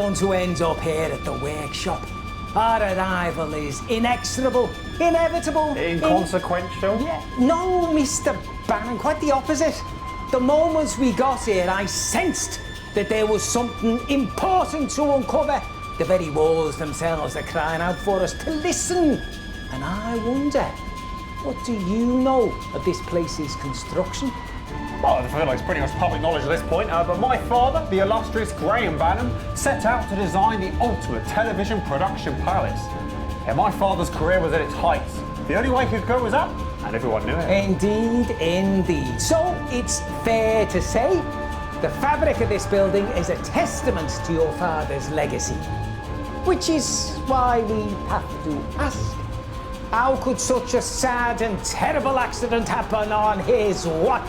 going to end up here at the workshop. Our arrival is inexorable, inevitable, inconsequential. Yeah, no, Mr. Bannon, quite the opposite. The moment we got here, I sensed that there was something important to uncover. The very walls themselves are crying out for us to listen. And I wonder, what do you know of this place's construction? Well, I feel like it's pretty much public knowledge at this point, but my father, the illustrious Graham Bannon, set out to design the ultimate television production palace. Yeah, my father's career was at its heights. The only way he could go was up, and everyone knew it. Indeed, indeed. So it's fair to say the fabric of this building is a testament to your father's legacy. Which is why we have to ask, how could such a sad and terrible accident happen on his watch?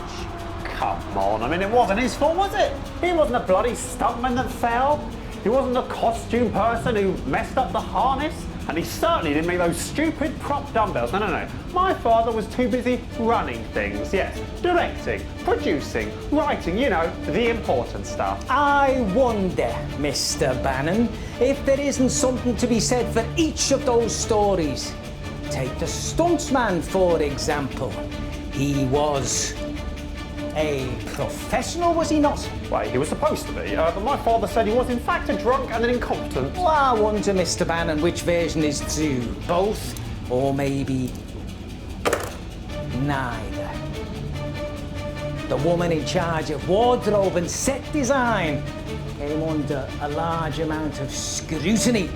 Come on, I mean, it wasn't his fault, was it? He wasn't a bloody stuntman that fell. He wasn't a costume person who messed up the harness. And he certainly didn't make those stupid prop dumbbells. No. My father was too busy running things, yes. Directing, producing, writing, you know, the important stuff. I wonder, Mr. Bannon, if there isn't something to be said for each of those stories. Take the stuntsman, for example. He was a professional, was he not? Well, he was supposed to be, but my father said he was in fact a drunk and an incompetent. Well, I wonder, Mr. Bannon, which version is true? Both? Or maybe neither? The woman in charge of wardrobe and set design came under a large amount of scrutiny.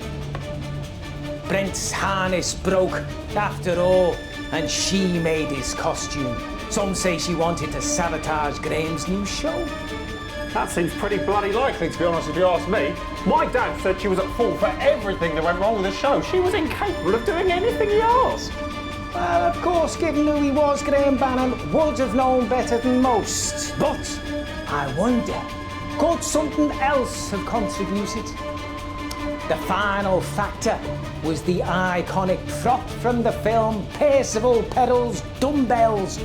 Brent's harness broke after all, and she made his costume. Some say she wanted to sabotage Graham's new show. That seems pretty bloody likely, to be honest, if you ask me. My dad said she was at fault for everything that went wrong with the show. She was incapable of doing anything he asked. Well, of course, given who he was, Graham Bannon would have known better than most. But I wonder, could something else have contributed? The final factor was the iconic prop from the film Percival Peril's dumbbells,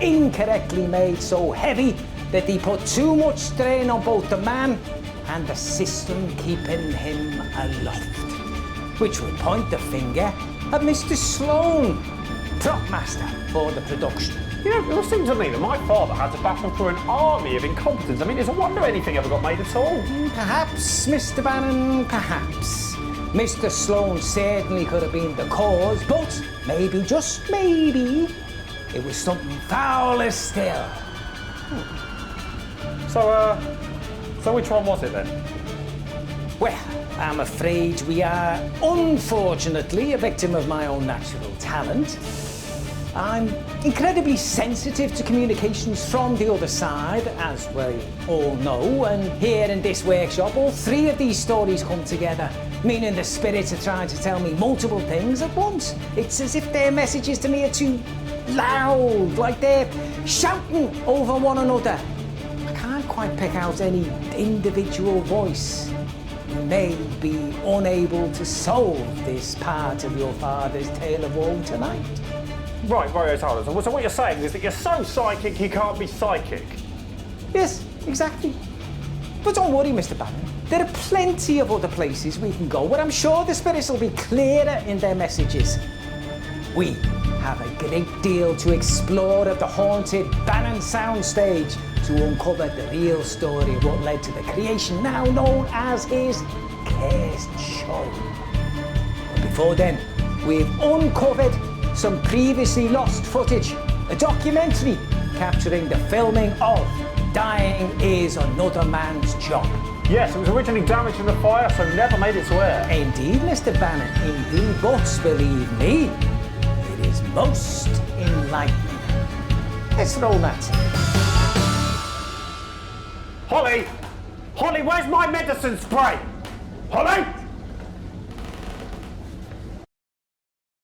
incorrectly made so heavy that they put too much strain on both the man and the system keeping him aloft. Which would point the finger at Mr. Sloan, prop master for the production. You know, it would seem to me that my father had to battle through an army of incompetence. I mean, it's a wonder anything ever got made at all. Perhaps, Mr. Bannon, perhaps. Mr. Sloan certainly could have been the cause, but maybe, just maybe, it was something fouler still. So which one was it then? Well, I'm afraid we are, unfortunately, a victim of my own natural talent. I'm incredibly sensitive to communications from the other side, as we all know, and here in this workshop, all three of these stories come together, meaning the spirits are trying to tell me multiple things at once. It's as if their messages to me are too loud, like they're shouting over one another. I can't quite pick out any individual voice. You may be unable to solve this part of your father's tale of woe tonight. Right, Tyler. So what you're saying is that you're so psychic you can't be psychic? Yes, exactly. But don't worry, Mr. Bannon. There are plenty of other places we can go where I'm sure the spirits will be clearer in their messages. We have a great deal to explore at the haunted Bannon soundstage to uncover the real story of what led to the creation now known as his cursed show. But before then, we've uncovered some previously lost footage, a documentary capturing the filming of Dying is Another Man's Job. Yes, it was originally damaged in the fire, so never made its way air. Indeed, Mr. Bannon, indeed, but believe me, it is most enlightening. Let's roll that. Holly! Holly, where's my medicine spray? Holly!